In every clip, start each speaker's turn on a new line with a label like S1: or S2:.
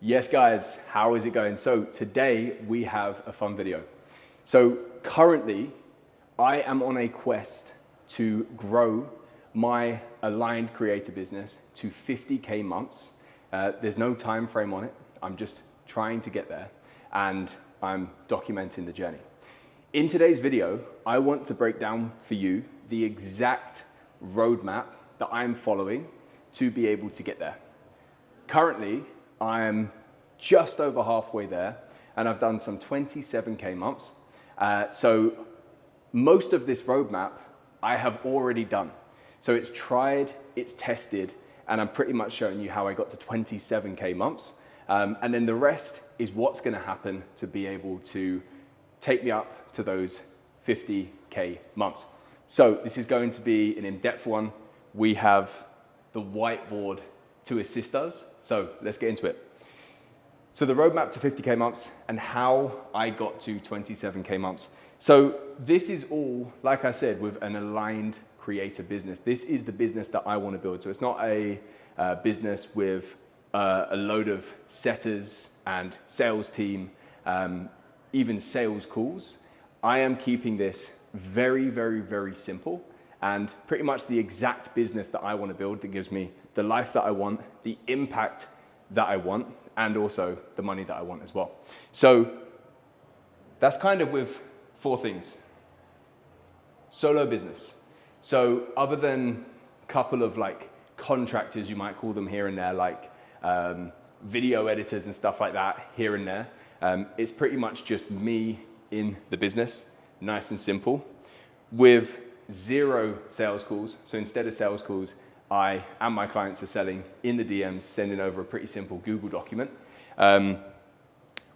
S1: Yes guys, how is it going? So today we have a fun video. So currently I am on a quest to grow my aligned creator business to 50K months. There's no time frame on it. I'm just trying to get there and I'm documenting the journey. In today's video, I want to break down for you the exact roadmap that I'm following to be able to get there. Currently, I'm just over halfway there and I've done some 27K months. So most of this roadmap I have already done. So it's tried, it's tested, and I'm pretty much showing you how I got to 27K months. And then the rest is what's gonna happen to be able to take me up to those 50K months. So this is going to be an in-depth one. We have the whiteboard to assist us. So let's get into it. So the roadmap to 50K months and how I got to 27K months. So this is all, like I said, with an aligned creator business. This is the business that I want to build. So it's not a business with a load of setters and sales team, even sales calls. I am keeping this very, very, very simple and pretty much the exact business that I want to build that gives me the life that I want, the impact that I want, and also the money that I want as well. So that's kind of with 4 things. Solo business. So other than a couple of like contractors, you might call them here and there, like video editors and stuff like that here and there, it's pretty much just me in the business, nice and simple, with 0 sales calls. So instead of sales calls, I and my clients are selling in the DMs, sending over a pretty simple Google document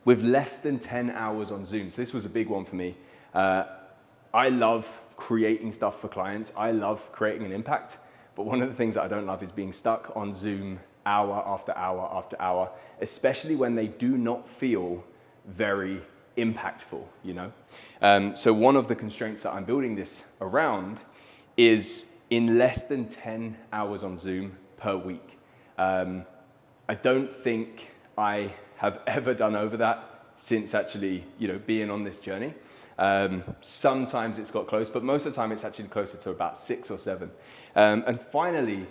S1: with less than 10 hours on Zoom. So this was a big one for me. I love creating stuff for clients. I love creating an impact. But one of the things that I don't love is being stuck on Zoom hour after hour after hour, especially when they do not feel very impactful, you know? So one of the constraints that I'm building this around is in less than 10 hours on Zoom per week. I don't think I have ever done over that since actually, you know, being on this journey. Sometimes it's got close, but most of the time it's actually closer to about 6 or 7. And finally,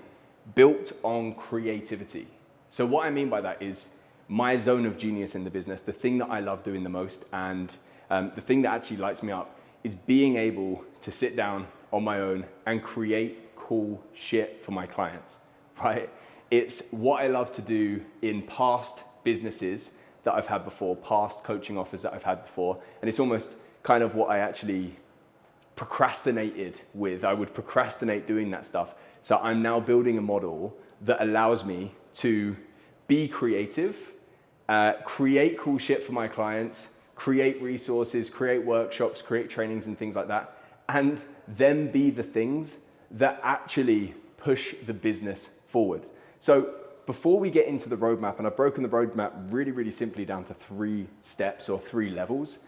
S1: built on creativity. So what I mean by that is my zone of genius in the business, the thing that I love doing the most, and the thing that actually lights me up is being able to sit down on my own and create cool shit for my clients, right? It's what I love to do in past businesses that I've had before, past coaching offers that I've had before, and it's almost kind of what I actually procrastinated with. I would procrastinate doing that stuff. So I'm now building a model that allows me to be creative, create cool shit for my clients, create resources, create workshops, create trainings and things like that, and then be the things that actually push the business forward. So before we get into the roadmap, and I've broken the roadmap really, really simply down to 3 steps or 3 levels.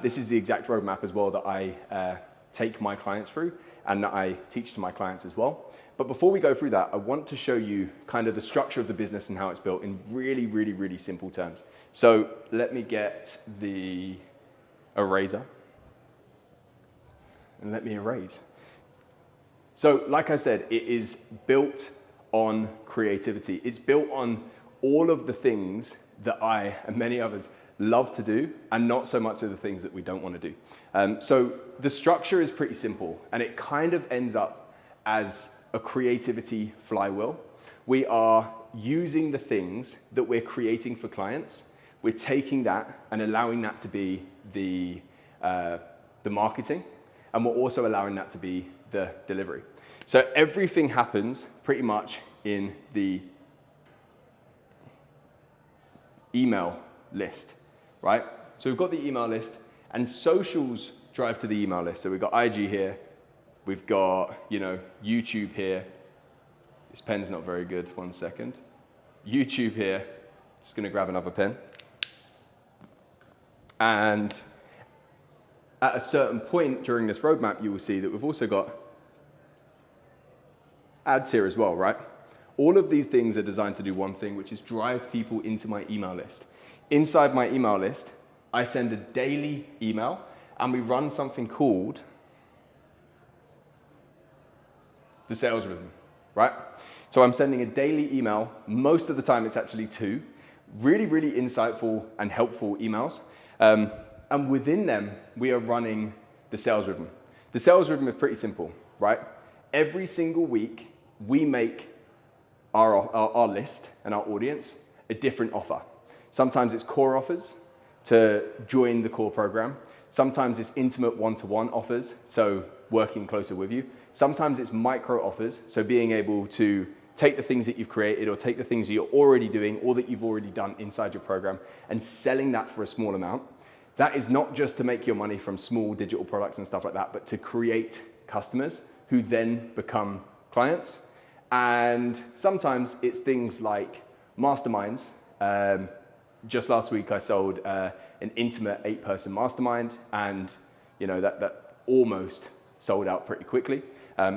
S1: This is the exact roadmap as well that I take my clients through and that I teach to my clients as well. But before we go through that, I want to show you kind of the structure of the business and how it's built in really, really, really simple terms. So let me get the eraser and let me erase. So like I said, it is built on creativity. It's built on all of the things that I and many others love to do and not so much of the things that we don't want to do. So the structure is pretty simple and it kind of ends up as a creativity flywheel. We are using the things that we're creating for clients. We're taking that and allowing that to be the marketing, and we're also allowing that to be the delivery. So everything happens pretty much in the email list, right? So we've got the email list and socials drive to the email list. So we've got IG here, we've got, you know, YouTube here. This pen's not very good, 1 second. YouTube here, just gonna grab another pen. And at a certain point during this roadmap, you will see that we've also got ads here as well, right? All of these things are designed to do one thing, which is drive people into my email list. Inside my email list, I send a daily email and we run something called the sales rhythm, right? So I'm sending a daily email. Most of the time it's actually 2 really, really insightful and helpful emails. And within them, we are running the sales rhythm. The sales rhythm is pretty simple, right? Every single week, we make our list and our audience a different offer. Sometimes it's core offers to join the core program. Sometimes it's intimate one-to-one offers, so working closer with you. Sometimes it's micro offers, so being able to take the things that you've created or take the things that you're already doing or that you've already done inside your program and selling that for a small amount. That is not just to make your money from small digital products and stuff like that, but to create customers who then become clients. And sometimes it's things like masterminds. Just last week I sold an intimate 8-person mastermind, and that almost sold out pretty quickly.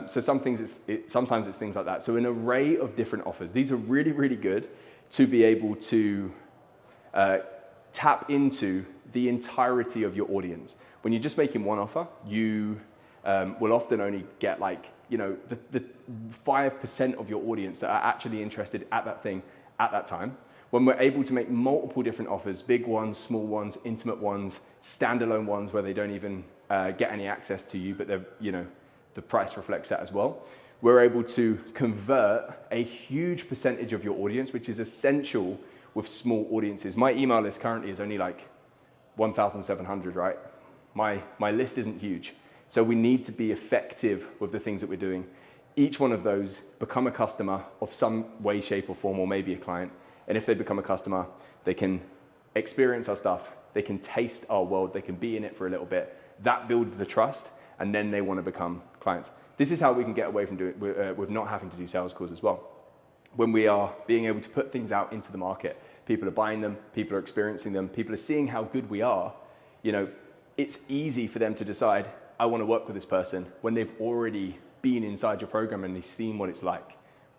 S1: So sometimes it's things like that. So an array of different offers. These are really, really good to be able to tap into the entirety of your audience. When you're just making one offer, you will often only get the 5% of your audience that are actually interested at that thing at that time. When we're able to make multiple different offers, big ones, small ones, intimate ones, standalone ones where they don't even get any access to you, but they're, the price reflects that as well. We're able to convert a huge percentage of your audience, which is essential with small audiences. My email list currently is only 1,700, right? My list isn't huge. So we need to be effective with the things that we're doing. Each one of those become a customer of some way, shape, or form, or maybe a client. And if they become a customer, they can experience our stuff, they can taste our world, they can be in it for a little bit. That builds the trust, and then they want to become clients. This is how we can get away from with not having to do sales calls as well. When we are being able to put things out into the market, people are buying them, people are experiencing them, people are seeing how good we are, it's easy for them to decide, I want to work with this person when they've already been inside your program and they've seen what it's like,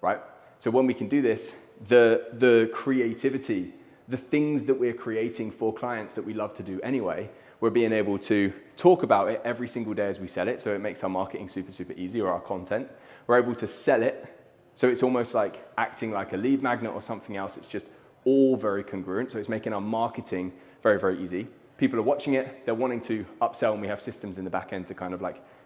S1: right? So when we can do this, the creativity, the things that we're creating for clients that we love to do anyway, we're being able to talk about it every single day as we sell it, so it makes our marketing super, super easy, or our content. We're able to sell it, so it's almost like acting like a lead magnet or something else. It's just all very congruent, so it's making our marketing very, very easy. People are watching it, they're wanting to upsell, and we have systems in the back end to kind of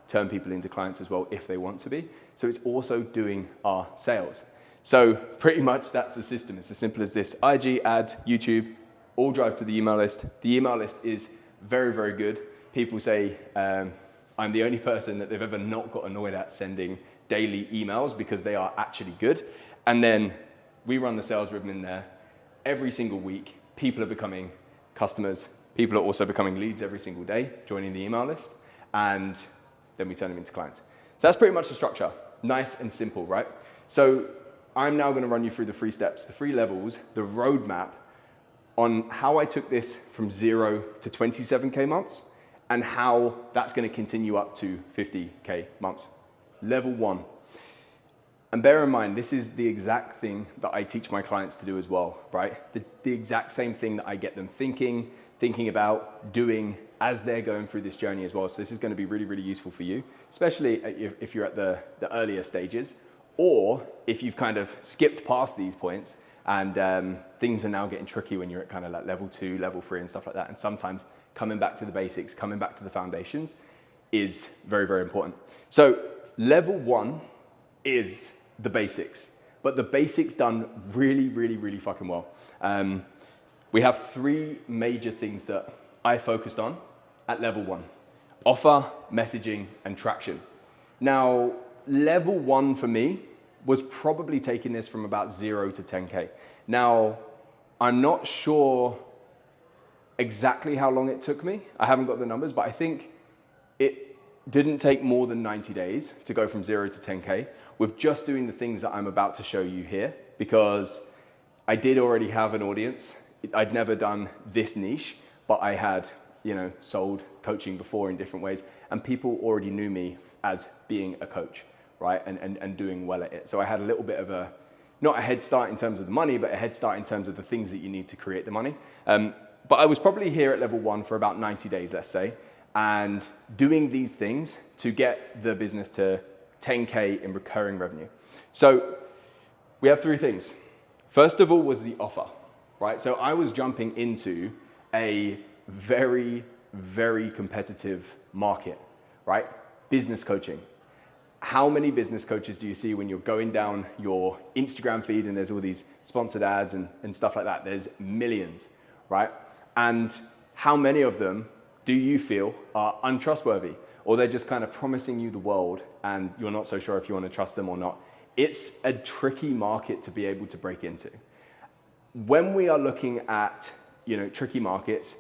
S1: turn people into clients as well if they want to be. So it's also doing our sales. So pretty much that's the system. It's as simple as this. IG, ads, YouTube, all drive to the email list. The email list is very, very good. People say I'm the only person that they've ever not got annoyed at sending daily emails because they are actually good. And then we run the sales rhythm in there every single week. People are becoming customers. People are also becoming leads every single day, joining the email list. And then we turn them into clients. So that's pretty much the structure. Nice and simple, right? So I'm now going to run you through the 3 steps, the 3 levels, the roadmap on how I took this from 0 to 27K months and how that's going to continue up to 50K months. Level 1. And bear in mind, this is the exact thing that I teach my clients to do as well, right? The exact same thing that I get them thinking about, doing as they're going through this journey as well. So this is going to be really, really useful for you, especially if you're at the earlier stages, or if you've kind of skipped past these points and things are now getting tricky when you're at kind of level 2, level 3 and stuff like that. And sometimes coming back to the basics, coming back to the foundations is very, very important. So level 1 is the basics, but the basics done really, really, really fucking well. We have 3 major things that I focused on at level 1: offer, messaging, and traction. Now, level 1 for me was probably taking this from about 0 to 10K. Now, I'm not sure exactly how long it took me. I haven't got the numbers, but I think it didn't take more than 90 days to go from 0 to 10K with just doing the things that I'm about to show you here, because I did already have an audience. I'd never done this niche, but I had, sold coaching before in different ways, and people already knew me as being a coach, right? And doing well at it. So I had a little bit of not a head start in terms of the money, but a head start in terms of the things that you need to create the money. But I was probably here at level 1 for about 90 days, let's say, and doing these things to get the business to 10K in recurring revenue. So we have 3 things. First of all was the offer, right? So I was jumping into a very, very competitive market, right? Business coaching. How many business coaches do you see when you're going down your Instagram feed and there's all these sponsored ads and stuff like that? There's millions, right? And how many of them do you feel are untrustworthy, or they're just kind of promising you the world and you're not so sure if you want to trust them or not? It's a tricky market to be able to break into. When we are looking at, tricky markets,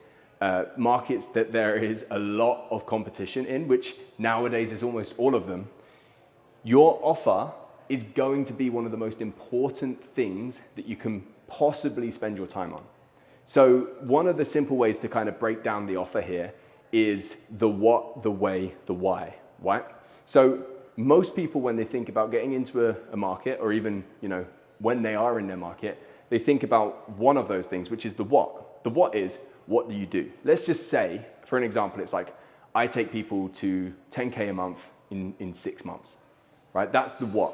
S1: markets that there is a lot of competition in, which nowadays is almost all of them, your offer is going to be one of the most important things that you can possibly spend your time on. So one of the simple ways to kind of break down the offer here is the what, the way, the why, right? So most people, when they think about getting into a market, or even, when they are in their market, they think about one of those things, which is the what. The what is, what do you do? Let's just say, for an example, it's like, I take people to 10K a month in 6 months, right? That's the what.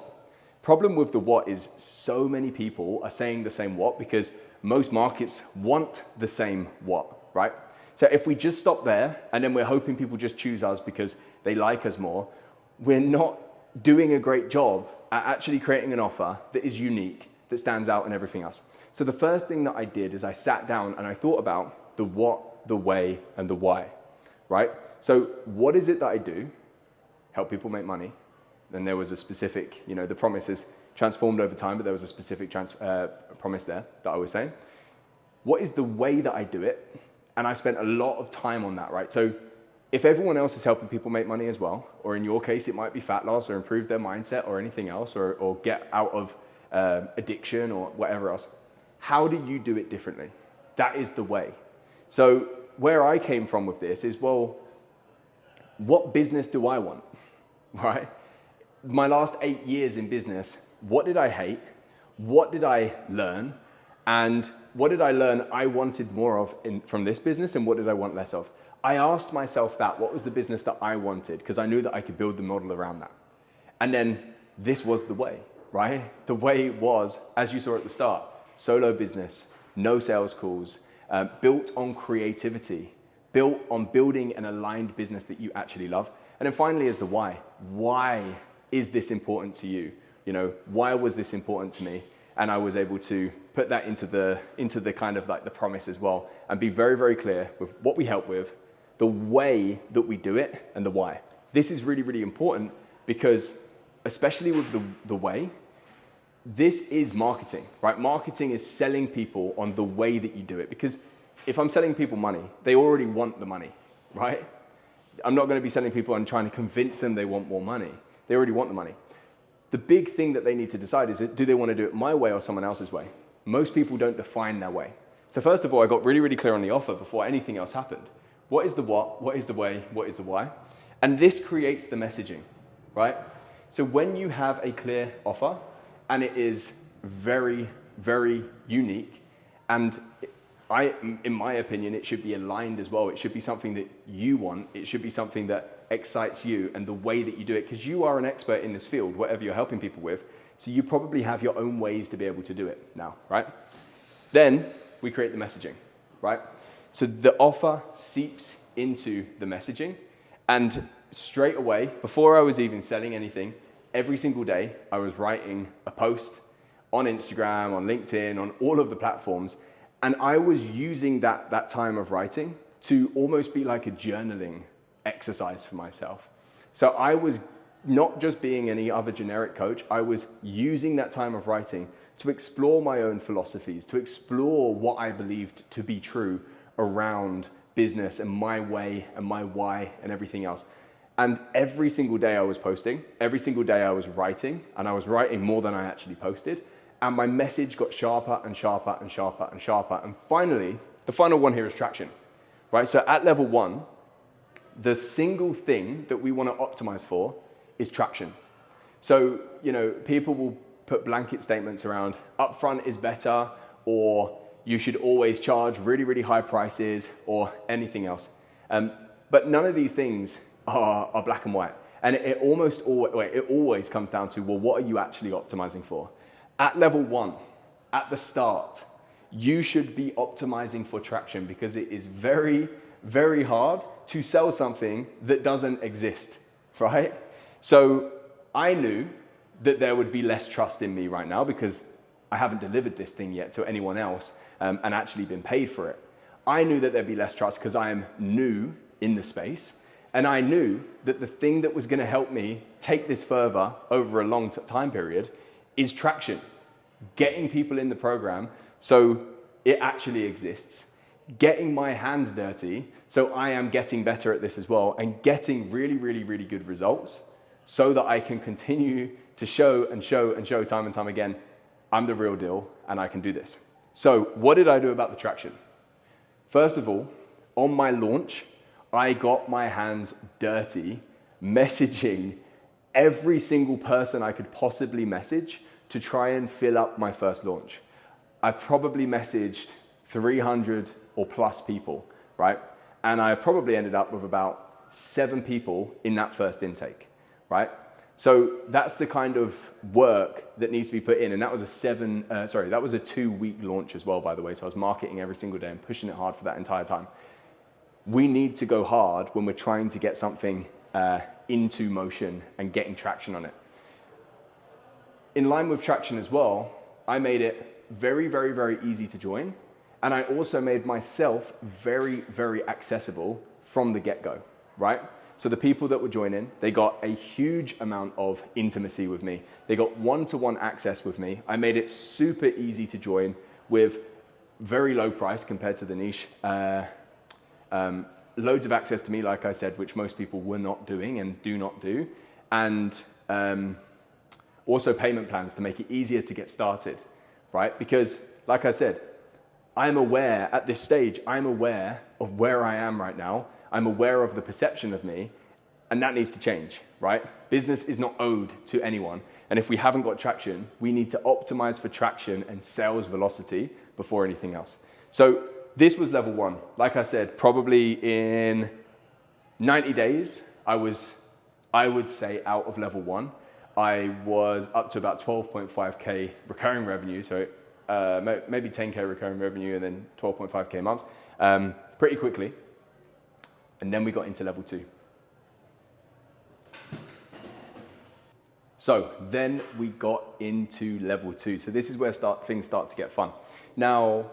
S1: Problem with the what is so many people are saying the same what because most markets want the same what, right? So if we just stop there and then we're hoping people just choose us because they like us more, we're not doing a great job at actually creating an offer that is unique, that stands out and everything else. So the first thing that I did is I sat down and I thought about the what, the way, and the why, right? So what is it that I do? Help people make money. Then there was a specific, the promise is transformed over time, but there was a specific promise there that I was saying. What is the way that I do it? And I spent a lot of time on that, right? So if everyone else is helping people make money as well, or in your case, it might be fat loss or improve their mindset or anything else, or get out of addiction or whatever else, how do you do it differently? That is the way. So where I came from with this is, well, what business do I want, right? My last 8 years in business, what did I hate? What did I learn? And what did I learn I wanted more of from this business, and what did I want less of? I asked myself that, what was the business that I wanted? Because I knew that I could build the model around that. And then this was the way, right? The way was, as you saw at the start, solo business, no sales calls, built on creativity, built on building an aligned business that you actually love. And then finally is the why. Why is this important to you? Why was this important to me? And I was able to put that into the kind of like the promise as well, and be very, very clear with what we help with, the way that we do it, and the why. This is really, really important because, especially with the way, this is marketing, right? Marketing is selling people on the way that you do it. Because if I'm selling people money, they already want the money, right? I'm not going to be selling people and trying to convince them they want more money. They already want the money. The big thing that they need to decide is, do they want to do it my way or someone else's way? Most people don't define their way. So first of all, I got really, really clear on the offer before anything else happened. What is the what? What is the way? What is the why? And this creates the messaging, right? So when you have a clear offer and it is very, very unique, and in my opinion, it should be aligned as well. It should be something that you want. It should be something that excites you, and the way that you do it, because you are an expert in this field, whatever you're helping people with. So you probably have your own ways to be able to do it now, right? Then we create the messaging, right? So the offer seeps into the messaging, and straight away, before I was even selling anything, every single day I was writing a post on Instagram, on LinkedIn, on all of the platforms, and I was using that time of writing to almost be like a journaling exercise for myself. So I was not just being any other generic coach, I was using that time of writing to explore my own philosophies, to explore what I believed to be true around business and my way and my why and everything else. And every single day I was posting, every single day I was writing, and I was writing more than I actually posted. And my message got sharper and sharper and sharper and sharper. And finally, the final one here is traction, right? So at level 1, the single thing that we want to optimize for is traction. So, people will put blanket statements around upfront is better, or you should always charge really, really high prices, or anything else. But none of these things are black and white. And it always comes down to, well, what are you actually optimizing for? At level 1, at the start, you should be optimizing for traction, because it is very, very hard to sell something that doesn't exist, right? So I knew that there would be less trust in me right now because I haven't delivered this thing yet to anyone else and actually been paid for it. I knew that there'd be less trust because I am new in the space. And I knew that the thing that was going to help me take this further over a long time period is traction. Getting people in the program so it actually exists. Getting my hands dirty so I am getting better at this as well, and getting really, really, really good results so that I can continue to show time and time again, I'm the real deal and I can do this. So what did I do about the traction? First of all, on my launch, I got my hands dirty messaging every single person I could possibly message to try and fill up my first launch. I probably messaged 300 or plus people, right? And I probably ended up with about 7 people in that first intake, right? So that's the kind of work that needs to be put in. And that was a 2-week launch as well, by the way. So I was marketing every single day and pushing it hard for that entire time. We need to go hard when we're trying to get something into motion and getting traction on it. In line with traction as well, I made it very, very, very easy to join. And I also made myself very, very accessible from the get-go, right? So the people that were joining, they got a huge amount of intimacy with me. They got one-to-one access with me. I made it super easy to join with very low price compared to the niche. Loads of access to me, like I said, which most people were not doing and do not do. And also payment plans to make it easier to get started, right? Because, like I said, I'm aware at this stage, I'm aware of where I am right now. I'm aware of the perception of me, and that needs to change, right? Business is not owed to anyone. And if we haven't got traction, we need to optimize for traction and sales velocity before anything else. So this was level 1. Like I said, probably in 90 days, I would say out of level 1, I was up to about 12.5K recurring revenue. So maybe 10K recurring revenue and then 12.5K months pretty quickly. And then we got into level 2. So then we got into level 2. So this is where things start to get fun. Now,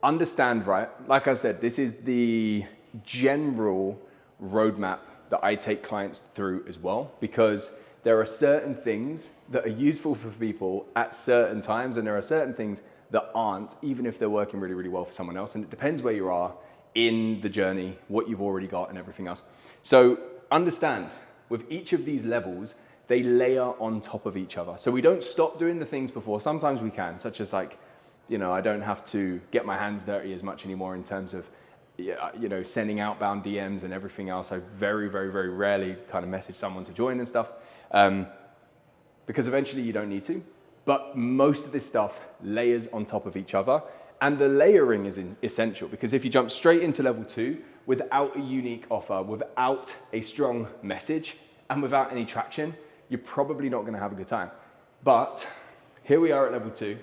S1: understand, right? Like I said, this is the general roadmap that I take clients through as well, because there are certain things that are useful for people at certain times, and there are certain things that aren't, even if they're working really, really well for someone else. And it depends where you are in the journey, what you've already got and everything else. So understand, with each of these levels, they layer on top of each other. So we don't stop doing the things before. Sometimes we can, such as like, I don't have to get my hands dirty as much anymore in terms of, sending outbound DMs and everything else. I very, very, very rarely kind of message someone to join and stuff because eventually you don't need to. But most of this stuff layers on top of each other. And the layering is essential, because if you jump straight into level 2 without a unique offer, without a strong message, and without any traction, you're probably not going to have a good time. But here we are at level 2.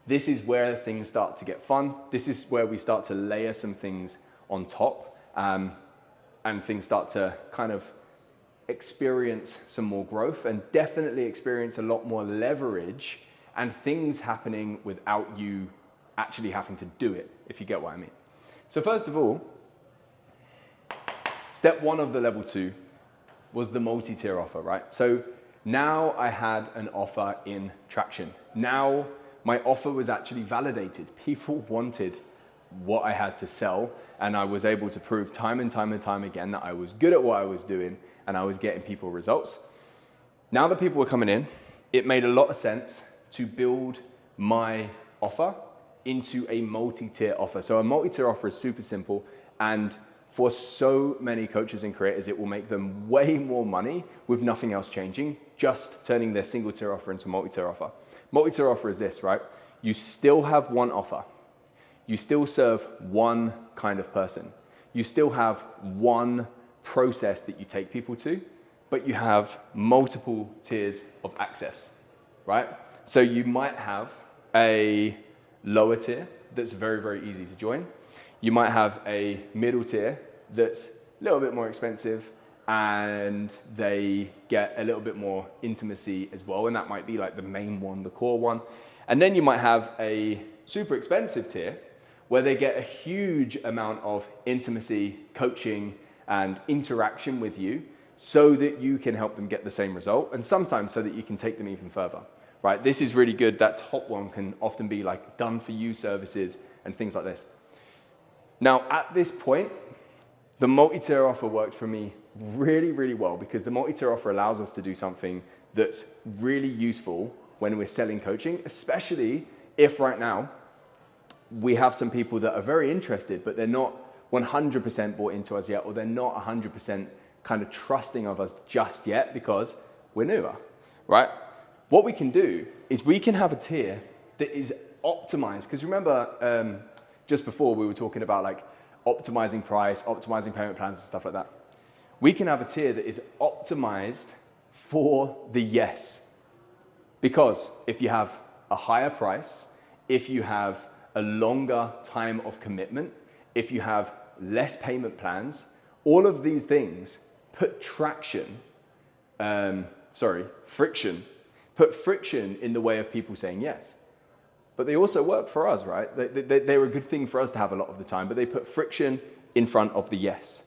S1: This is where things start to get fun. This is where we start to layer some things on top, and things start to kind of experience some more growth, and definitely experience a lot more leverage and things happening without you actually having to do it, if you get what I mean. So first of all, step 1 of the level 2 was the multi-tier offer, right? So now I had an offer in traction. Now my offer was actually validated. People wanted what I had to sell, and I was able to prove time and time and time again that I was good at what I was doing and I was getting people results. Now that people were coming in, it made a lot of sense to build my offer into a multi-tier offer. So a multi-tier offer is super simple, and for so many coaches and creators, it will make them way more money with nothing else changing, just turning their single tier offer into a multi-tier offer. Multi-tier offer is this, right? You still have one offer. You still serve one kind of person. You still have one process that you take people to, but you have multiple tiers of access, right? So you might have a lower tier that's very, very easy to join. You might have a middle tier that's a little bit more expensive and they get a little bit more intimacy as well. And that might be like the main one, the core one. And then you might have a super expensive tier where they get a huge amount of intimacy, coaching, and interaction with you so that you can help them get the same result, and sometimes so that you can take them even further, right? This is really good. That top one can often be like done for you services and things like this. Now, at this point, the multi-tier offer worked for me really, really well because the multi-tier offer allows us to do something that's really useful when we're selling coaching, especially if right now we have some people that are very interested, but they're not 100% bought into us yet, or they're not 100% kind of trusting of us just yet because we're newer, right? What we can do is we can have a tier that is optimized, because remember, just before we were talking about like optimizing price, optimizing payment plans and stuff like that. We can have a tier that is optimized for the yes. Because if you have a higher price, if you have a longer time of commitment, if you have less payment plans, all of these things put friction in the way of people saying yes. But they also work for us, right? They're a good thing for us to have a lot of the time, but they put friction in front of the yes.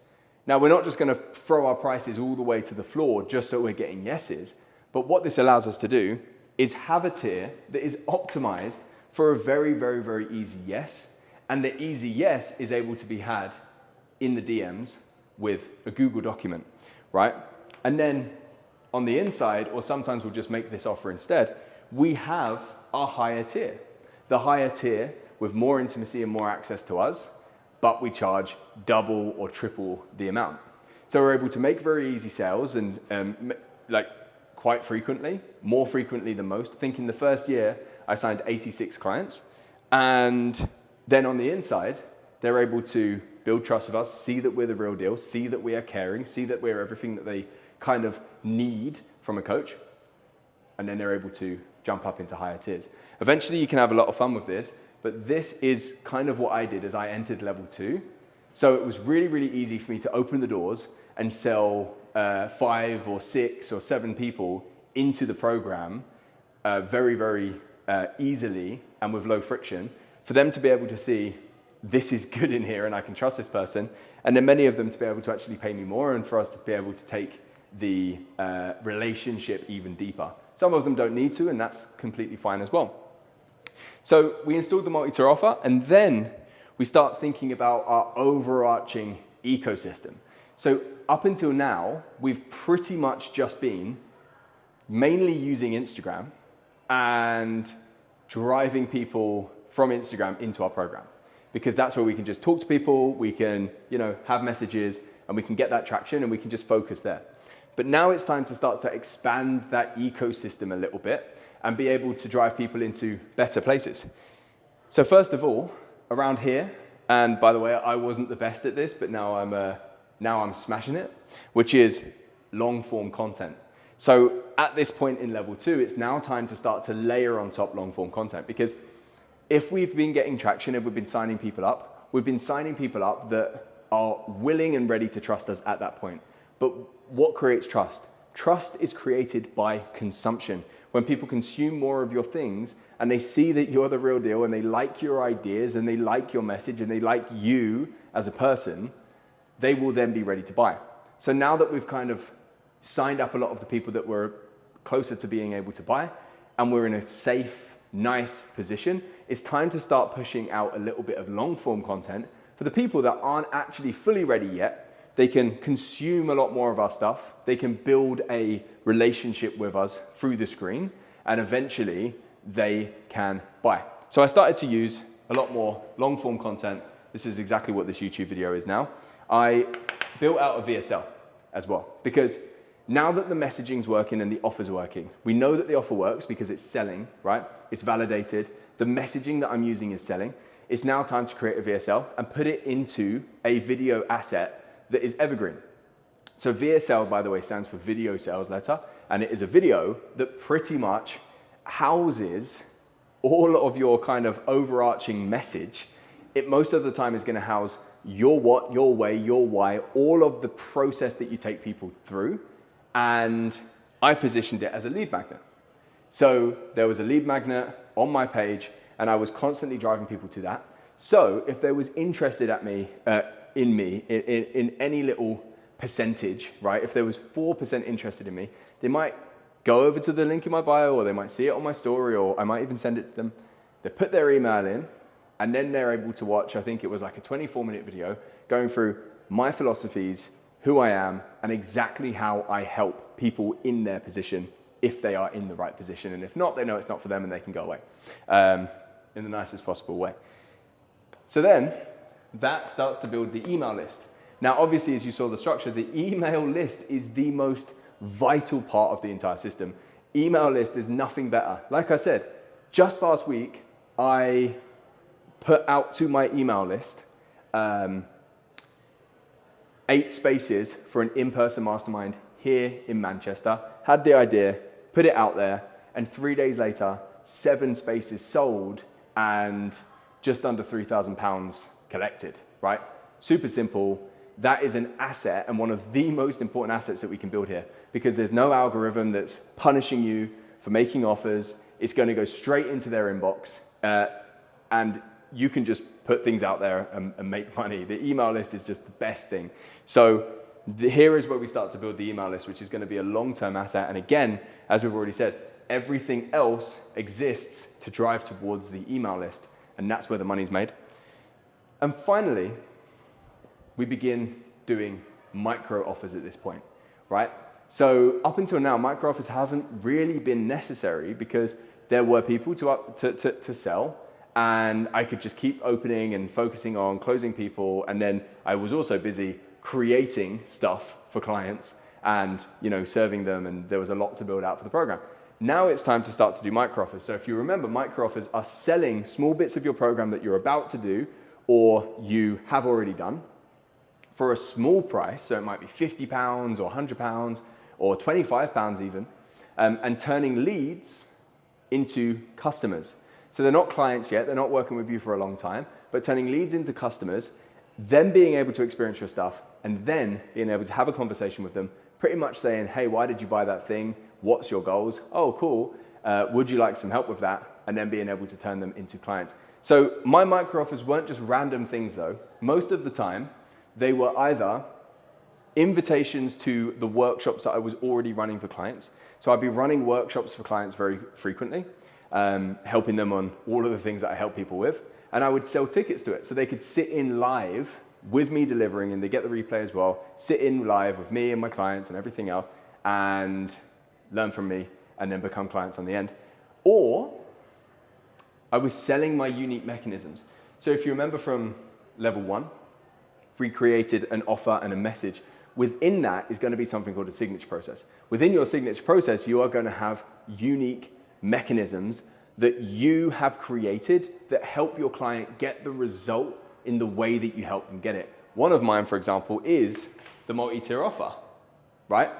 S1: Now, we're not just going to throw our prices all the way to the floor just so we're getting yeses, but what this allows us to do is have a tier that is optimized for a very, very, very easy yes, and the easy yes is able to be had in the DMs with a Google document, right? And then on the inside, or sometimes we'll just make this offer instead, we have our higher tier. The higher tier with more intimacy and more access to us, but we charge double or triple the amount. So we're able to make very easy sales and like quite frequently, more frequently than most. I think in the first year, I signed 86 clients. And then on the inside, they're able to build trust with us, see that we're the real deal, see that we are caring, see that we're everything that they kind of need from a coach. And then they're able to jump up into higher tiers. Eventually, you can have a lot of fun with this, but this is kind of what I did as I entered level 2. So it was really, really easy for me to open the doors and sell 5 or 6 or 7 people into the program very, very easily and with low friction for them to be able to see this is good in here and I can trust this person. And then many of them to be able to actually pay me more and for us to be able to take the relationship even deeper. Some of them don't need to, and that's completely fine as well. So we installed the multi-tier offer, and then we start thinking about our overarching ecosystem. So up until now, we've pretty much just been mainly using Instagram and driving people from Instagram into our program, because that's where we can just talk to people, we can, have messages, and we can get that traction, and we can just focus there. But now it's time to start to expand that ecosystem a little bit and be able to drive people into better places. So first of all, around here, and by the way, I wasn't the best at this, but now I'm smashing it, which is long form content. So at this point in level 2, it's now time to start to layer on top long form content, because if we've been getting traction and we've been signing people up that are willing and ready to trust us at that point. But what creates trust? Trust is created by consumption. When people consume more of your things and they see that you're the real deal and they like your ideas and they like your message and they like you as a person, they will then be ready to buy. So now that we've kind of signed up a lot of the people that were closer to being able to buy and we're in a safe, nice position, it's time to start pushing out a little bit of long form content for the people that aren't actually fully ready yet. They can consume a lot more of our stuff. They can build a relationship with us through the screen, and eventually they can buy. So I started to use a lot more long form content this is exactly what this YouTube video is now. I built out a VSL as well, because now that the messaging's working and the offer's working, we know that the offer works because it's selling, right? It's validated. The messaging that I'm using is selling. It's now time to create a VSL and put it into a video asset that is evergreen. So VSL, by the way, stands for Video Sales Letter, and it is a video that pretty much houses all of your kind of overarching message. It most of the time is going to house your what, your way, your why, all of the process that you take people through. And I positioned it as a lead magnet. So there was a lead magnet on my page, and I was constantly driving people to that. So if they was interested in any little percentage, right? If there was 4% interested in me, they might go over to the link in my bio, or they might see it on my story, or I might even send it to them. They put their email in, and then they're able to watch, I think it was like a 24-minute video going through my philosophies, who I am, and exactly how I help people in their position if they are in the right position. And if not, they know it's not for them and they can go away in the nicest possible way. So then that starts to build the email list. Now, obviously, as you saw the structure, the email list is the most vital part of the entire system. Email list is nothing better. Like I said, just last week, I put out to my email list 8 spaces for an in-person mastermind here in Manchester. Had the idea, put it out there, and 3 days later, 7 spaces sold and just under £3,000 collected, right? Super simple. That is an asset and one of the most important assets that we can build here, because there's no algorithm that's punishing you for making offers. It's going to go straight into their inbox, and you can just put things out there and make money. The email list is just the best thing. So here is where we start to build the email list, which is going to be a long-term asset. And again, as we've already said, everything else exists to drive towards the email list, and that's where the money's made. And finally, we begin doing micro offers at this point, right? So up until now, micro offers haven't really been necessary because there were people to sell, and I could just keep opening and focusing on closing people. And then I was also busy creating stuff for clients and, you know, serving them, and there was a lot to build out for the program. Now it's time to start to do micro offers. So if you remember, micro offers are selling small bits of your program that you're about to do or you have already done for a small price. So it might be £50 or £100 or £25 even, and turning leads into customers. So they're not clients yet, they're not working with you for a long time, but turning leads into customers, then being able to experience your stuff, and then being able to have a conversation with them, pretty much saying, hey, why did you buy that thing? What's your goals? Oh, cool. Would you like some help with that? And then being able to turn them into clients. So my micro offers weren't just random things though. Most of the time, they were either invitations to the workshops that I was already running for clients. So I'd be running workshops for clients very frequently, helping them on all of the things that I help people with. And I would sell tickets to it so they could sit in live with me delivering, and they get the replay as well, sit in live with me and my clients and everything else and learn from me and then become clients on the end. Or I was selling my unique mechanisms. So if you remember from level 1, we created an offer and a message. Within that is going to be something called a signature process. Within your signature process, you are going to have unique mechanisms that you have created that help your client get the result in the way that you help them get it. One of mine, for example, is the multi-tier offer, right?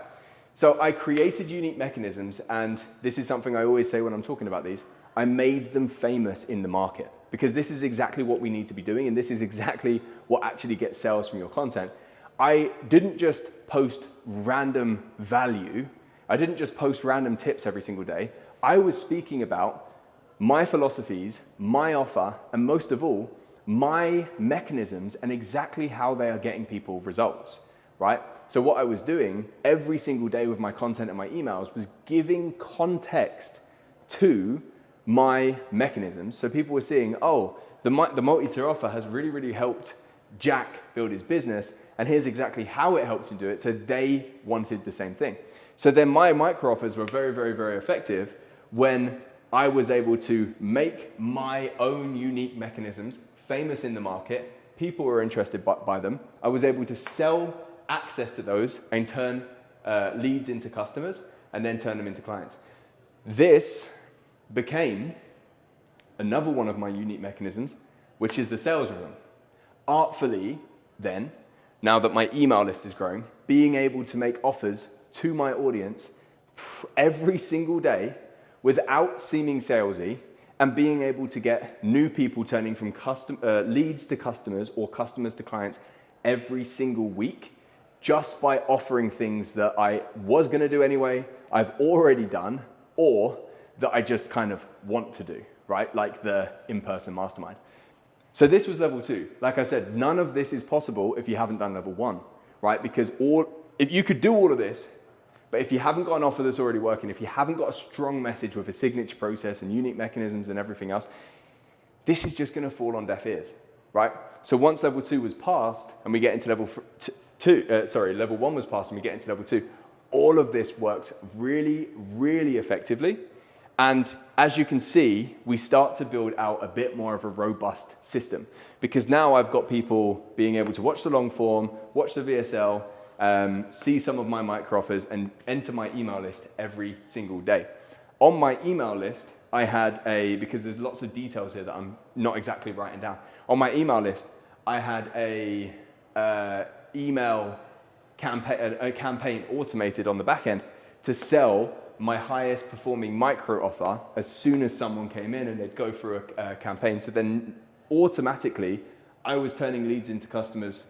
S1: So I created unique mechanisms, and this is something I always say when I'm talking about these. I made them famous in the market because this is exactly what we need to be doing, and this is exactly what actually gets sales from your content. I didn't just post random value. I didn't just post random tips every single day. I was speaking about my philosophies, my offer, and most of all, my mechanisms and exactly how they are getting people results, right? So what I was doing every single day with my content and my emails was giving context to my mechanisms. So people were seeing, oh, the multi-tier offer has really, really helped Jack build his business, and here's exactly how it helped him do it. So they wanted the same thing. So then my micro offers were very, very, very effective when I was able to make my own unique mechanisms famous in the market, people were interested by them, I was able to sell access to those and turn leads into customers and then turn them into clients. This became another one of my unique mechanisms, which is the sales rhythm. Artfully, then, now that my email list is growing, being able to make offers to my audience every single day without seeming salesy, and being able to get new people turning from leads to customers or customers to clients every single week, just by offering things that I was gonna do anyway, I've already done, or that I just kind of want to do, right? Like the in-person mastermind. So this was level 2. Like I said, none of this is possible if you haven't done level 1, right? Because if you could do all of this, but if you haven't got an offer that's already working, if you haven't got a strong message with a signature process and unique mechanisms and everything else, this is just gonna fall on deaf ears, right? So once level 2 was passed and we get into level 1 was passed and we get into level 2, all of this worked really, really effectively. And as you can see, we start to build out a bit more of a robust system, because now I've got people being able to watch the long form, watch the VSL, see some of my micro offers and enter my email list every single day. On my email list, I had because there's lots of details here that I'm not exactly writing down. On my email list, I had a campaign automated on the back end to sell my highest performing micro offer as soon as someone came in, and they'd go through a campaign. So then automatically I was turning leads into customers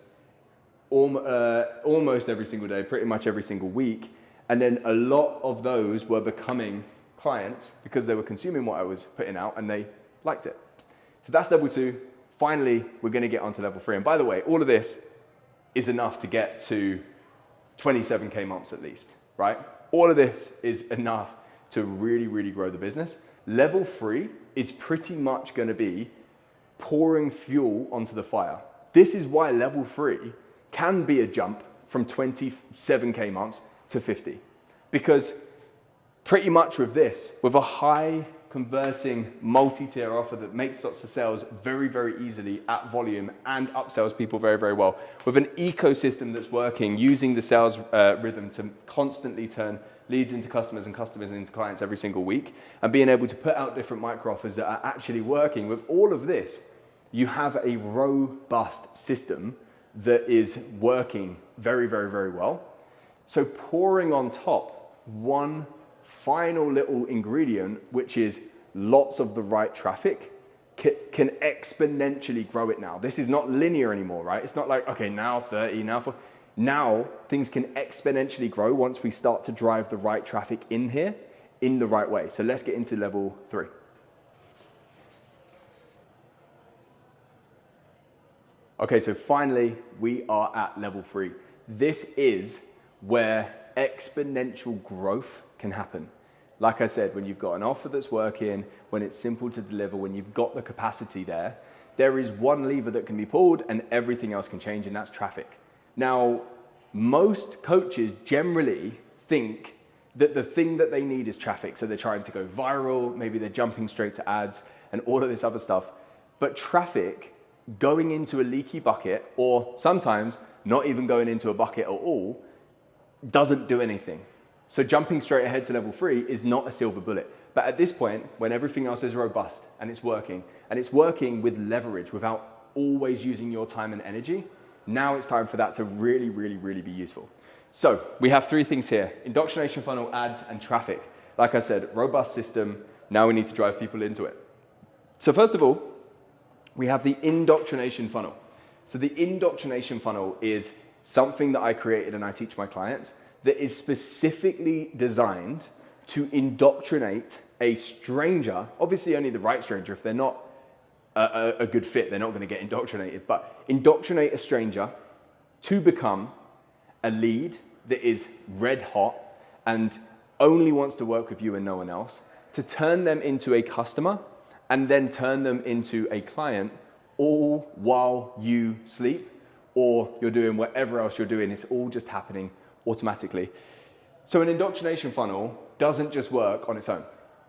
S1: almost every single day, pretty much every single week. And then a lot of those were becoming clients because they were consuming what I was putting out and they liked it. So that's level 2. Finally, we're gonna get onto level 3. And by the way, all of this is enough to get to 27K months at least, right? All of this is enough to really, really grow the business. Level 3 is pretty much gonna be pouring fuel onto the fire. This is why level 3 can be a jump from 27K months to 50. Because pretty much with this, with a high converting multi-tier offer that makes lots of sales very, very easily at volume and upsells people very, very well, with an ecosystem that's working, using the sales rhythm to constantly turn leads into customers and customers into clients every single week, and being able to put out different micro offers that are actually working. With all of this, you have a robust system that is working very, very, very well. So pouring on top one final little ingredient, which is lots of the right traffic, can exponentially grow it now. This is not linear anymore, right? It's not like, okay, now 30, now 40. Now things can exponentially grow once we start to drive the right traffic in here in the right way. So let's get into level 3. Okay, so finally we are at level 3. This is where exponential growth can happen. Like I said, when you've got an offer that's working, when it's simple to deliver, when you've got the capacity there, there is one lever that can be pulled and everything else can change, and that's traffic. Now, most coaches generally think that the thing that they need is traffic. So they're trying to go viral, maybe they're jumping straight to ads and all of this other stuff. But traffic going into a leaky bucket, or sometimes not even going into a bucket at all, doesn't do anything. So jumping straight ahead to level 3 is not a silver bullet. But at this point, when everything else is robust and it's working with leverage without always using your time and energy, now it's time for that to really, really, really be useful. So we have 3 things here: indoctrination funnel, ads, and traffic. Like I said, robust system. Now we need to drive people into it. So first of all, we have the indoctrination funnel. So the indoctrination funnel is something that I created and I teach my clients that is specifically designed to indoctrinate a stranger, obviously only the right stranger. If they're not a good fit, they're not going to get indoctrinated, but indoctrinate a stranger to become a lead that is red hot and only wants to work with you and no one else, to turn them into a customer and then turn them into a client, all while you sleep or you're doing whatever else you're doing. It's all just happening automatically. So an indoctrination funnel doesn't just work on its own,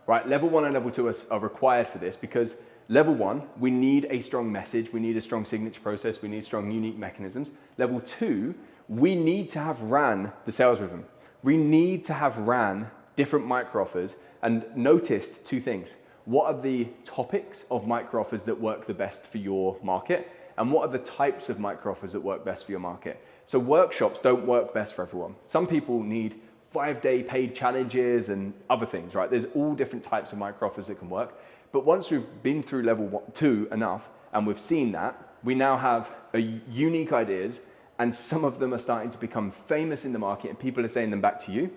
S1: right? Level 1 and level 2 are required for this, because Level 1, we need a strong message, we need a strong signature process, we need strong unique mechanisms. Level 2, we need to have ran the sales rhythm. We need to have ran different micro offers and noticed 2 things. What are the topics of micro offers that work the best for your market? And what are the types of micro offers that work best for your market? So workshops don't work best for everyone. Some people need 5-day paid challenges and other things, right? There's all different types of micro offers that can work. But once we've been through level 2 enough and we've seen that, we now have unique ideas, and some of them are starting to become famous in the market and people are saying them back to you.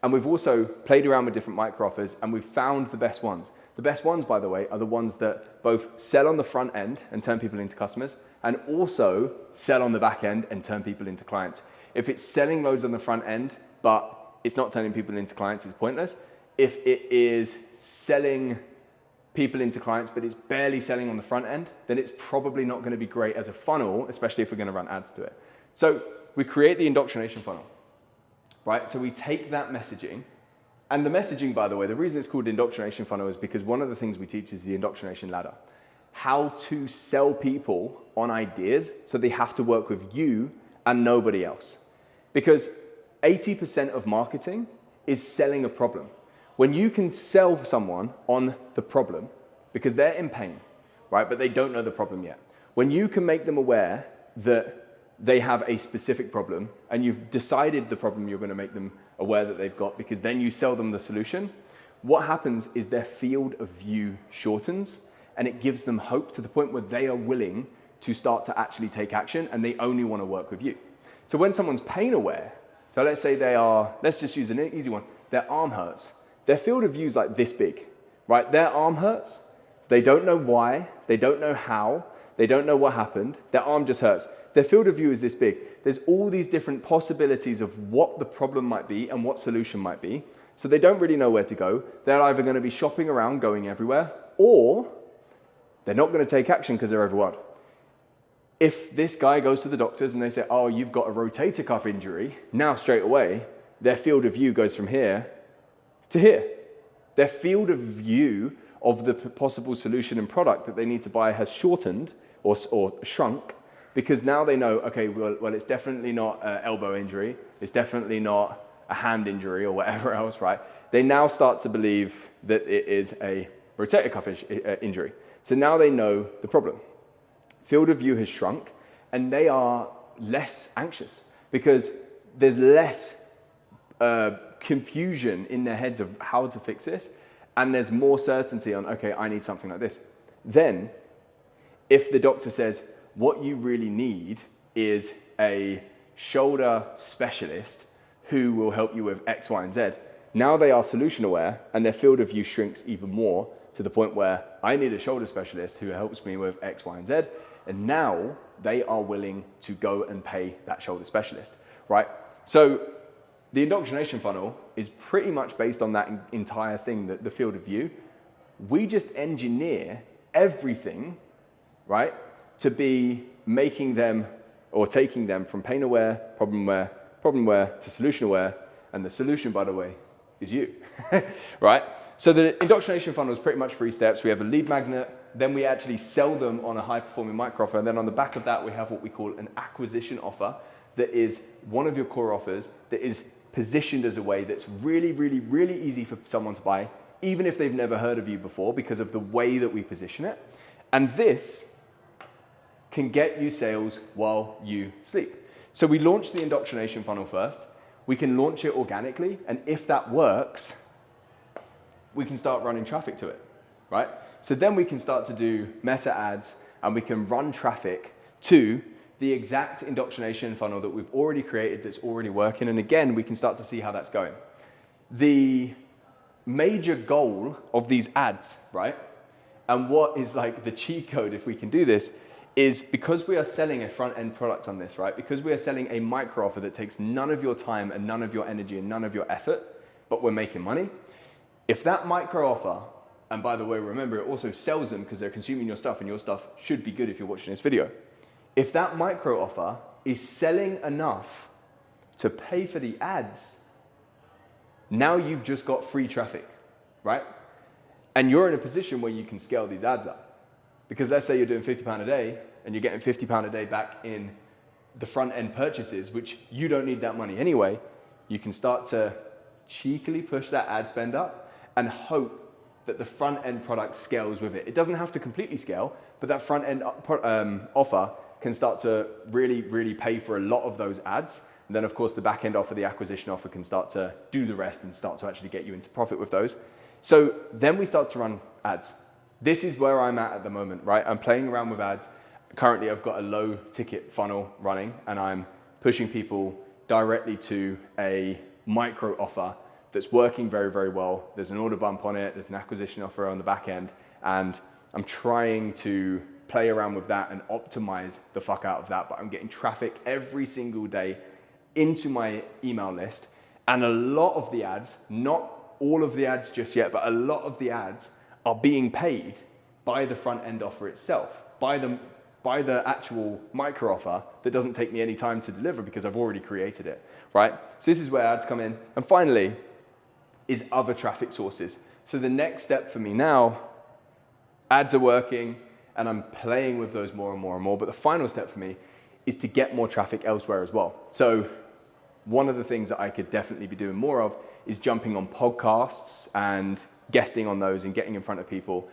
S1: And we've also played around with different micro offers and we've found the best ones. The best ones, by the way, are the ones that both sell on the front end and turn people into customers, and also sell on the back end and turn people into clients. If it's selling loads on the front end, but it's not turning people into clients, it's pointless. If it is selling people into clients, but it's barely selling on the front end, then it's probably not going to be great as a funnel, especially if we're going to run ads to it. So we create the indoctrination funnel, right? So we take that messaging, and the messaging, by the way, the reason it's called indoctrination funnel is because one of the things we teach is the indoctrination ladder. How to sell people on ideas so they have to work with you and nobody else. Because 80% of marketing is selling a problem. When you can sell someone on the problem, because they're in pain, right, but they don't know the problem yet. When you can make them aware that they have a specific problem and you've decided the problem you're going to make them aware that they've got, because then you sell them the solution, what happens is their field of view shortens and it gives them hope to the point where they are willing to start to actually take action and they only want to work with you. So when someone's pain aware, so let's say they are, let's just use an easy one, their arm hurts. Their field of view is like this big, right? Their arm hurts. They don't know why. They don't know how. They don't know what happened. Their arm just hurts. Their field of view is this big. There's all these different possibilities of what the problem might be and what solution might be. So they don't really know where to go. They're either going to be shopping around, going everywhere, or they're not going to take action because they're overwhelmed. If this guy goes to the doctors and they say, oh, you've got a rotator cuff injury, now straight away, their field of view goes from here to here. Their field of view of the possible solution and product that they need to buy has shortened or shrunk, because now they know, okay, well, it's definitely not an elbow injury. It's definitely not a hand injury or whatever else, right? They now start to believe that it is a rotator cuff injury. So now they know the problem. Field of view has shrunk and they are less anxious because there's less confusion in their heads of how to fix this, and there's more certainty on, okay, I need something like this. Then, if the doctor says, what you really need is a shoulder specialist who will help you with X, Y, and Z, now they are solution aware and their field of view shrinks even more to the point where I need a shoulder specialist who helps me with X, Y, and Z, and now they are willing to go and pay that shoulder specialist, right? So the indoctrination funnel is pretty much based on that entire thing, the field of view. We just engineer everything, right, to be making them or taking them from pain aware, problem aware to solution aware, and the solution, by the way, is you, right? So the indoctrination funnel is pretty much 3 steps. We have a lead magnet, then we actually sell them on a high-performing micro offer, and then on the back of that, we have what we call an acquisition offer that is one of your core offers that is positioned as a way that's really, really, really easy for someone to buy, even if they've never heard of you before, because of the way that we position it. And this can get you sales while you sleep. So we launch the indoctrination funnel first. We can launch it organically, and if that works, we can start running traffic to it, right? So then we can start to do meta ads, and we can run traffic to the exact indoctrination funnel that we've already created that's already working. And again, we can start to see how that's going. The major goal of these ads, right? And what is like the cheat code if we can do this is because we are selling a front end product on this, right? Because we are selling a micro offer that takes none of your time and none of your energy and none of your effort, but we're making money. If that micro offer, and by the way, remember, it also sells them because they're consuming your stuff and your stuff should be good if you're watching this video. If that micro offer is selling enough to pay for the ads, now you've just got free traffic, right? And you're in a position where you can scale these ads up. Because let's say you're doing £50 a day and you're getting £50 a day back in the front end purchases, which you don't need that money anyway, you can start to cheekily push that ad spend up and hope that the front end product scales with it. It doesn't have to completely scale, but that front end offer can start to really, really pay for a lot of those ads. And then of course the back end offer, the acquisition offer, can start to do the rest and start to actually get you into profit with those. So then we start to run ads. This is where I'm at the moment, right? I'm playing around with ads. Currently I've got a low ticket funnel running and I'm pushing people directly to a micro offer that's working very, very well. There's an order bump on it, there's an acquisition offer on the back end, and I'm trying to play around with that and optimize the fuck out of that, but I'm getting traffic every single day into my email list, and a lot of the ads, not all of the ads just yet, but a lot of the ads are being paid by the front end offer itself, by the actual micro offer that doesn't take me any time to deliver because I've already created it, right? So this is where ads come in. And finally is other traffic sources. So the next step for me now, ads are working and I'm playing with those more and more and more, but the final step for me is to get more traffic elsewhere as well. So one of the things that I could definitely be doing more of is jumping on podcasts and guesting on those and getting in front of people,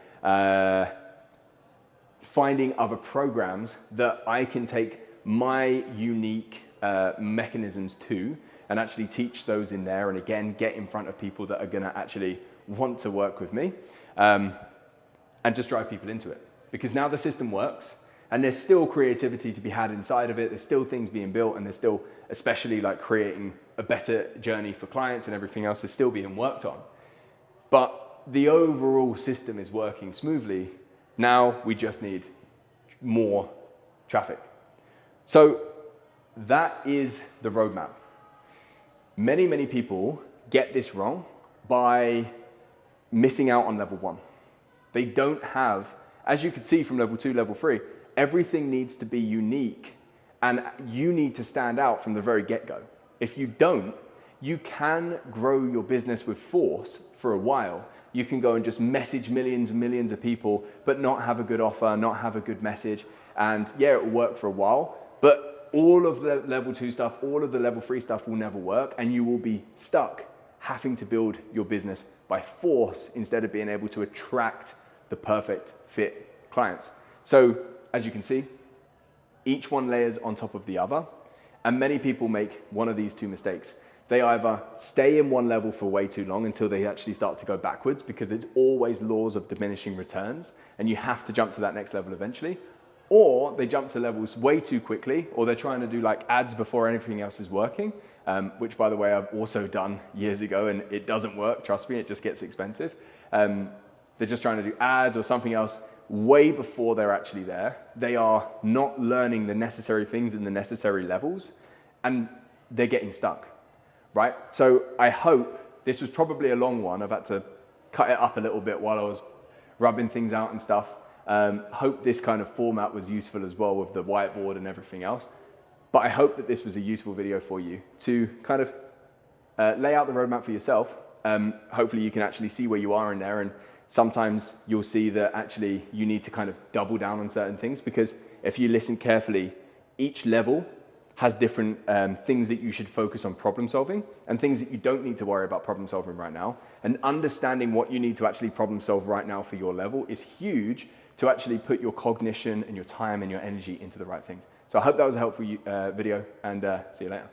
S1: finding other programs that I can take my unique mechanisms to and actually teach those in there, and again, get in front of people that are gonna actually want to work with me, and just drive people into it. Because now the system works, and there's still creativity to be had inside of it, there's still things being built, and there's still, especially like creating a better journey for clients and everything else is still being worked on. But the overall system is working smoothly. Now we just need more traffic. So that is the roadmap. Many, many people get this wrong by missing out on level 1. They don't have, as you can see from level 2, level 3, everything needs to be unique and you need to stand out from the very get-go. If you don't, you can grow your business with force for a while. You can go and just message millions and millions of people, but not have a good offer, not have a good message. And yeah, it will work for a while, but all of the level 2 stuff, all of the level 3 stuff will never work, and you will be stuck having to build your business by force instead of being able to attract the perfect fit clients. So as you can see, each one layers on top of the other, and many people make one of these 2 mistakes. They either stay in one level for way too long until they actually start to go backwards, because there's always laws of diminishing returns and you have to jump to that next level eventually, or they jump to levels way too quickly, or they're trying to do like ads before anything else is working, which by the way, I've also done years ago and it doesn't work, trust me, it just gets expensive. They're just trying to do ads or something else way before they're actually there. They are not learning the necessary things in the necessary levels, and they're getting stuck, right? So I hope, this was probably a long one, I've had to cut it up a little bit while I was rubbing things out and stuff. Hope this kind of format was useful as well with the whiteboard and everything else. But I hope that this was a useful video for you to kind of lay out the roadmap for yourself. Hopefully you can actually see where you are in there, and sometimes you'll see that actually you need to kind of double down on certain things, because if you listen carefully, each level has different things that you should focus on problem solving and things that you don't need to worry about problem solving right now. And understanding what you need to actually problem solve right now for your level is huge to actually put your cognition and your time and your energy into the right things. So I hope that was a helpful video, and see you later.